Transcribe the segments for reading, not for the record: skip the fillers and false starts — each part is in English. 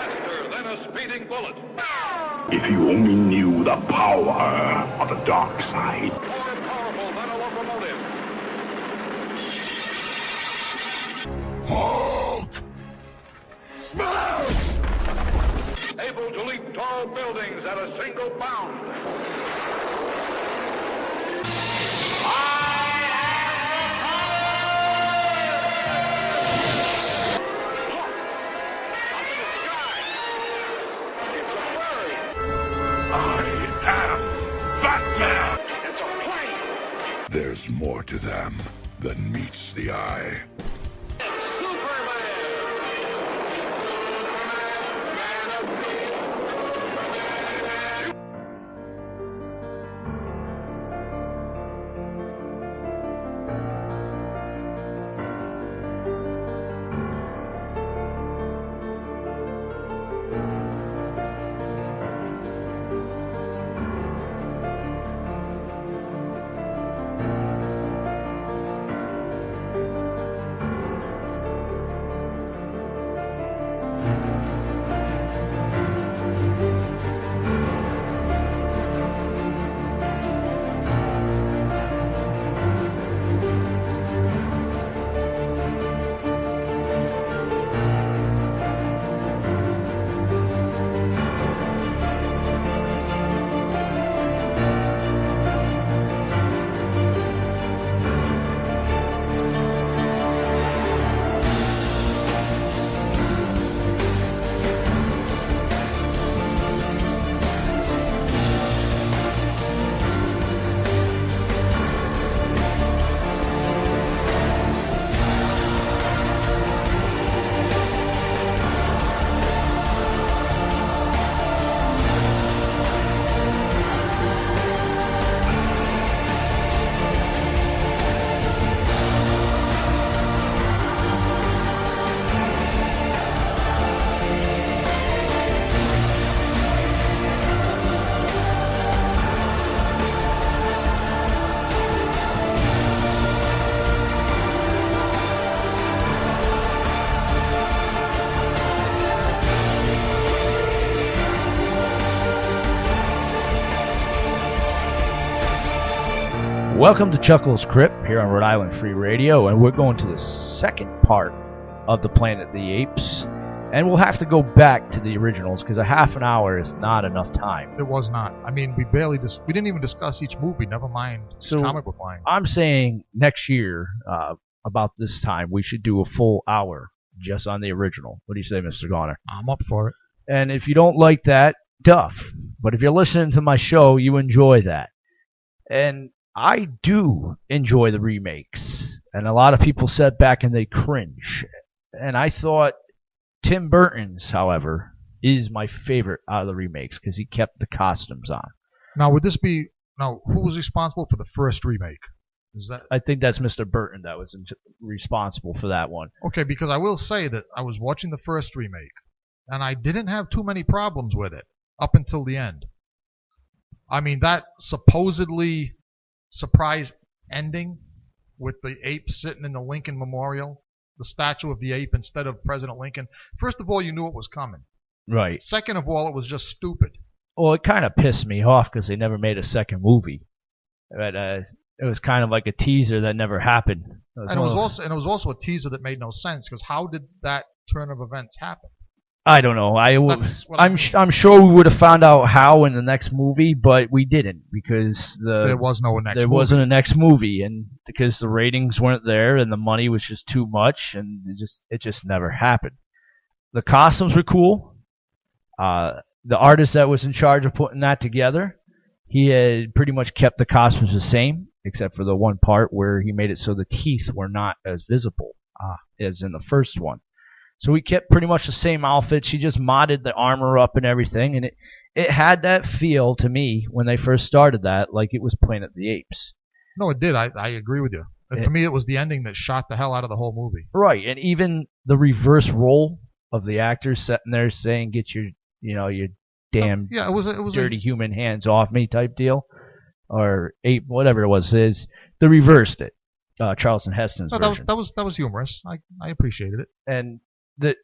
faster than a speeding bullet. If you only knew the power of the dark side. More powerful than a locomotive. Hulk! Smash! Able to leap tall buildings at a single bound. There's more to them than meets the eye. It's Superman! Welcome to Chuckles Crypt here on Rhode Island Free Radio, and we're going to the second part of the Planet of the Apes, and we'll have to go back to the originals because a half an hour is not enough time. It was not. I mean, we didn't even discuss each movie. Never mind comic book line. I'm saying next year, about this time, we should do a full hour just on the original. What do you say, Mr. Garner? I'm up for it. And if you don't like that, duff. But if you're listening to my show, you enjoy that. And I do enjoy the remakes, and a lot of people sat back and they cringe. And I thought Tim Burton's, however, is my favorite out of the remakes because he kept the costumes on. Now, who was responsible for the first remake? I think that's Mr. Burton that was responsible for that one. Okay, because I will say that I was watching the first remake, and I didn't have too many problems with it up until the end. I mean, that supposedly surprise ending with the ape sitting in the Lincoln Memorial, the statue of the ape instead of President Lincoln. First of all, you knew it was coming. Right. Second of all, it was just stupid. Well, it kind of pissed me off because they never made a second movie. But it was kind of like a teaser that never happened. And it was also a teaser that made no sense because how did that turn of events happen? I don't know. I'm sure we would have found out how in the next movie, but we didn't because there wasn't a next movie, and because the ratings weren't there and the money was just too much, and it just never happened. The costumes were cool. The artist that was in charge of putting that together, he had pretty much kept the costumes the same, except for the one part where he made it so the teeth were not as visible as in the first one. So we kept pretty much the same outfits. She just modded the armor up and everything, and it had that feel to me when they first started that, like it was Planet of the Apes. No, it did. I agree with you. To me, it was the ending that shot the hell out of the whole movie. Right, and even the reverse role of the actors sitting there saying, "Get your damn it was dirty human hands off me" type deal, or ape, whatever it was. They reversed it. Charlton Heston's version. That was humorous. I appreciated it. And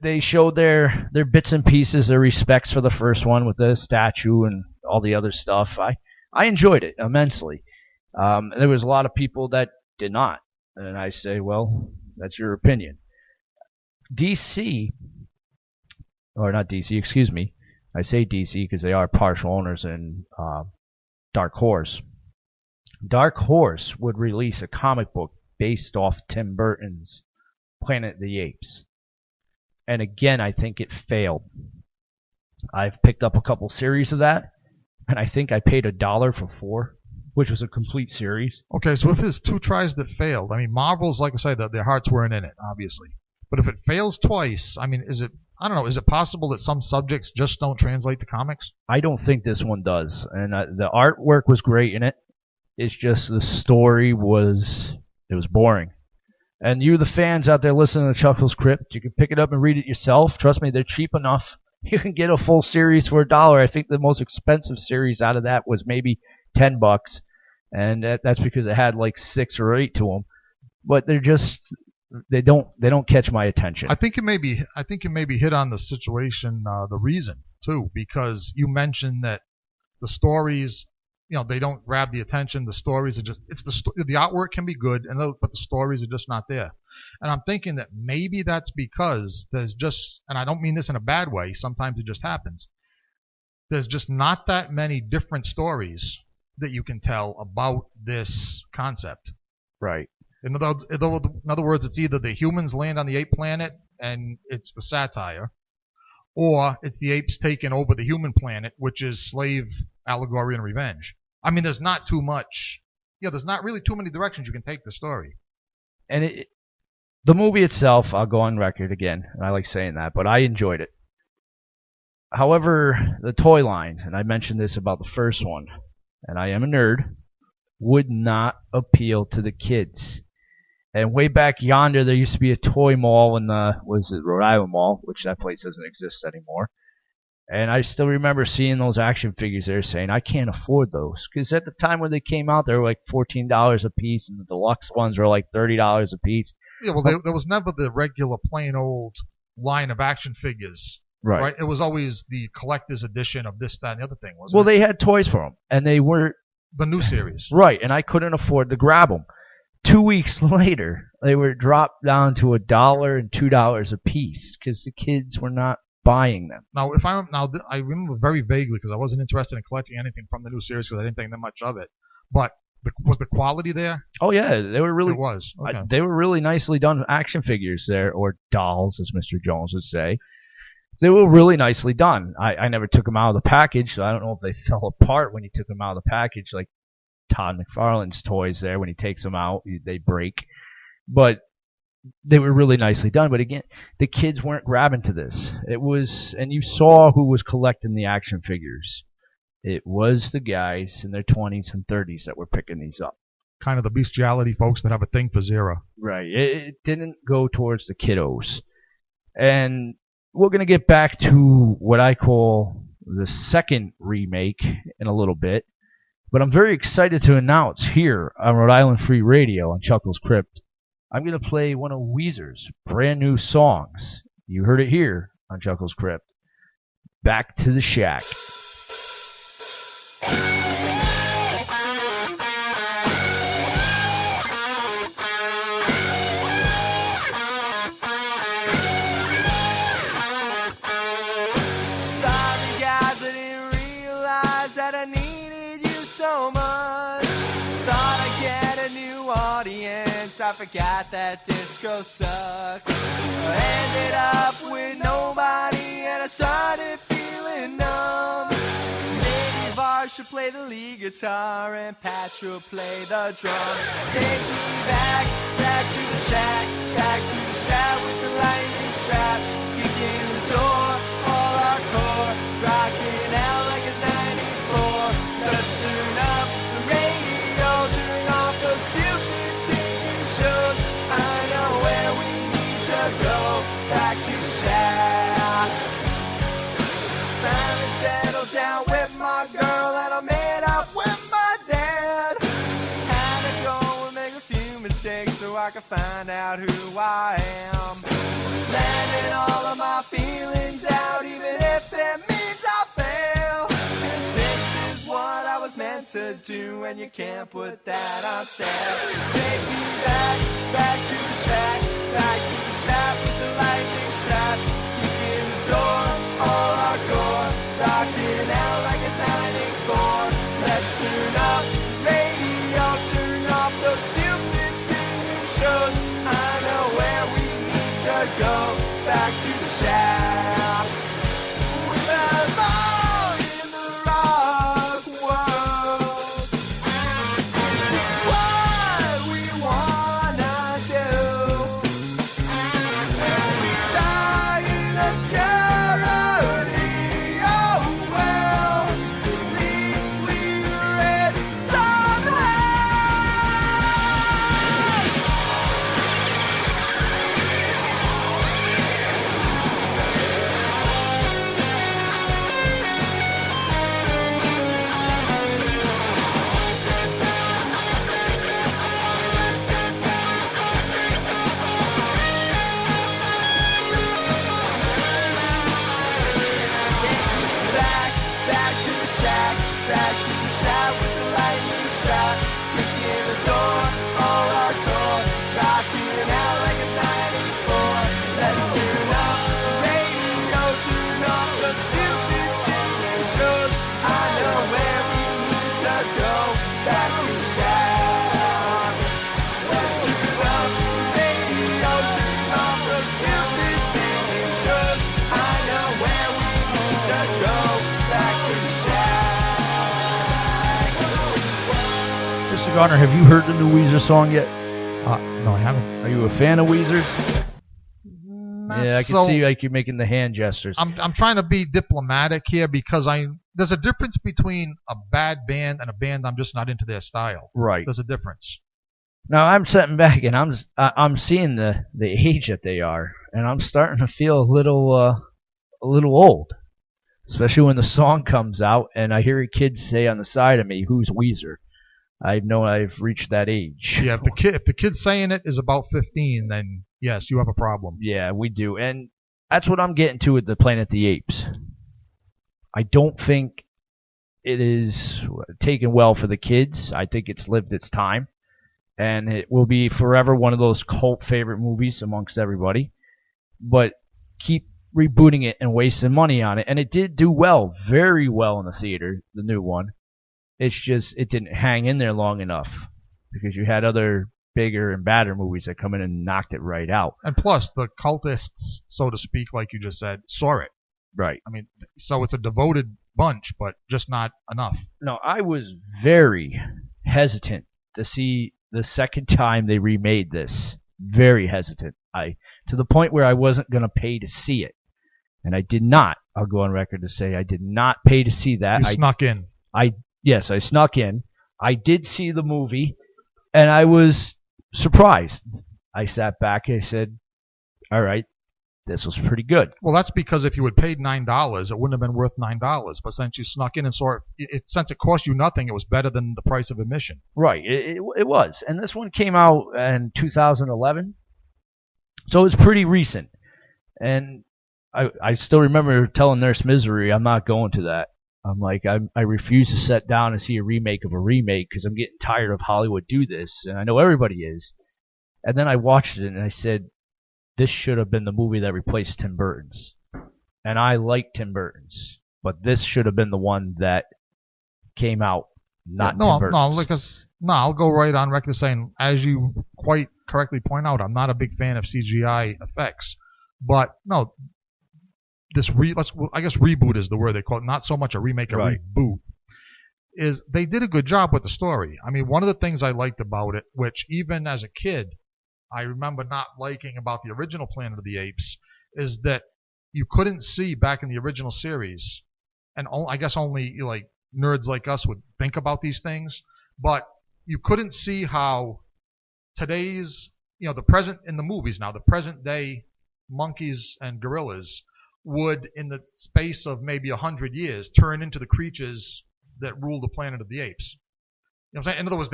they showed their bits and pieces, their respects for the first one with the statue and all the other stuff. I enjoyed it immensely. There was a lot of people that did not. And I say, well, that's your opinion. DC, or not DC, excuse me. I say DC because they are partial owners in Dark Horse. Dark Horse would release a comic book based off Tim Burton's Planet of the Apes. And again, I think it failed. I've picked up a couple series of that, and I think I paid $1 for 4, which was a complete series. Okay, so if there's 2 tries that failed, I mean, Marvel's, like I said, their hearts weren't in it, obviously. But if it fails twice, I mean, is it possible that some subjects just don't translate to comics? I don't think this one does. And the artwork was great in it. It's just the story was boring. And you, the fans out there listening to Chuckles Crypt, you can pick it up and read it yourself. Trust me, they're cheap enough. You can get a full series for $1. I think the most expensive series out of that was maybe $10, and that's because it had like 6 or 8 to them. But they don't catch my attention. I think you maybe hit on the situation, the reason too, because you mentioned that the stories, they don't grab the attention. The stories are just the artwork can be good, but the stories are just not there. And I'm thinking that maybe that's because there's just, and I don't mean this in a bad way, sometimes it just happens. There's just not that many different stories that you can tell about this concept. Right. In other words, it's either the humans land on the ape planet and it's the satire, or it's the apes taking over the human planet, which is slave allegory and revenge. I mean, there's not too much. There's not really too many directions you can take the story. And the movie itself, I'll go on record again, and I like saying that, but I enjoyed it. However, the toy line, and I mentioned this about the first one, and I am a nerd, would not appeal to the kids. And way back yonder, there used to be a toy mall in Rhode Island Mall, which that place doesn't exist anymore. And I still remember seeing those action figures there saying, I can't afford those. Because at the time when they came out, they were like $14 a piece, and the deluxe ones were like $30 a piece. Yeah, well, there was never the regular plain old line of action figures. Right? It was always the collector's edition of this, that, and the other thing, wasn't it? Well, they had toys for them, and they were the new series. Right, and I couldn't afford to grab them. 2 weeks later, they were dropped down to $1 and $2 a piece because the kids were not buying them. Now, I remember very vaguely because I wasn't interested in collecting anything from the new series because I didn't think that much of it. But was the quality there? Oh yeah, they were really. It was. Okay. They were really nicely done action figures there, or dolls, as Mr. Jones would say. They were really nicely done. I never took them out of the package, so I don't know if they fell apart when you took them out of the package, like Todd McFarlane's toys there. When he takes them out, they break. But they were really nicely done. But again, the kids weren't grabbing to this. It was, and you saw who was collecting the action figures. It was the guys in their 20s and 30s that were picking these up. Kind of the bestiality folks that have a thing for Zero. Right. It didn't go towards the kiddos. And we're going to get back to what I call the second remake in a little bit. But I'm very excited to announce here on Rhode Island Free Radio on Chuckles Crypt, I'm going to play one of Weezer's brand new songs. You heard it here on Chuckles Crypt. Back to the Shack. I forgot that disco sucks. Ended up with nobody and I started feeling numb. Maybe Var should play the lead guitar and Pat should play the drum. Take me back to the shack, with the lightning strap. Kicking the door, all hardcore, rocking out like it's 94. Let's turn up the radio, turn off those stupid shows. I know where we need to go. Back to the shack. Finally settled down with my girl and I made up with my dad. Had to go and make a few mistakes so I could find out who I am. Landed all of my feelings out, even if it means I fail. 'Cause this is what I was meant to do, and you can't put that on sale. Take me back, back to the shack, back to the shack with the lightning strap. Kicking the door, all hardcore, rocking out like it's 94. Let's turn up radio, turn off those stupid singing shows. I know where we need to go, back to the shack. We belong in the rock world. This is what we wanna do. And we die in obscurity. Oh well, at least we rest somehow. Back, back to the shack, back to the shack with the lightning strap. Kicking the door, all hardcore, rocking out like a 94. Let's turn up the radio, turn off the stupid singing shows. I know where we need to go, back to the shack. Let's turn up the radio, turn off the stupid singing shows. I know where we need to go, back to the shack. Mr. Garner, have you heard the new Weezer song yet? No, I haven't. Are you a fan of Weezer's? Not Yeah, I can so- see like you're making the hand gestures. I'm trying to be diplomatic here because there's a difference between a bad band and a band I'm just not into their style. Right. There's a difference. Now I'm sitting back and I'm seeing the age that they are, and I'm starting to feel a little old, especially when the song comes out and I hear kids say on the side of me, "Who's Weezer?" I know I've reached that age. Yeah, if the kid saying it is about 15, then yes, you have a problem. Yeah, we do, and that's what I'm getting to with the Planet of the Apes. I don't think it is taken well for the kids. I think it's lived its time, and it will be forever one of those cult favorite movies amongst everybody. But keep rebooting it and wasting money on it, and it did do well, very well in the theater, the new one. It's just it didn't hang in there long enough because you had other bigger and badder movies that come in and knocked it right out. And plus, the cultists, so to speak, like you just said, saw it. Right. I mean, so it's a devoted bunch, but just not enough. No, I was very hesitant to see the second time they remade this. Very hesitant. To the point where I wasn't going to pay to see it. And I did not. I'll go on record to say I did not pay to see that. You snuck in. Yes, I snuck in. I did see the movie, and I was surprised. I sat back and I said, all right, this was pretty good. Well, that's because if you had paid $9, it wouldn't have been worth $9. But since you snuck in and saw it, since it cost you nothing, it was better than the price of admission. Right, it was. And this one came out in 2011, so it's pretty recent. And I still remember telling Nurse Misery, I'm not going to that. I'm like, I refuse to sit down and see a remake of a remake because I'm getting tired of Hollywood do this, and I know everybody is. And then I watched it and I said, this should have been the movie that replaced Tim Burton's. And I like Tim Burton's, but this should have been the one that came out, not Tim Burton's. I'll go right on record saying, as you quite correctly point out, I'm not a big fan of CGI effects. But no, I guess reboot is the word they call it, not so much a remake, a reboot, is they did a good job with the story. I mean, one of the things I liked about it, which even as a kid, I remember not liking about the original Planet of the Apes, is that you couldn't see back in the original series, and I guess only like nerds like us would think about these things, but you couldn't see how today's, the present in the movies now, the present day monkeys and gorillas would, in the space of maybe 100 years, turn into the creatures that rule the Planet of the Apes. You know what I'm saying? In other words,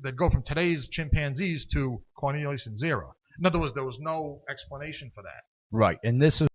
they'd go from today's chimpanzees to Cornelius and Zera. In other words, there was no explanation for that. Right, and this is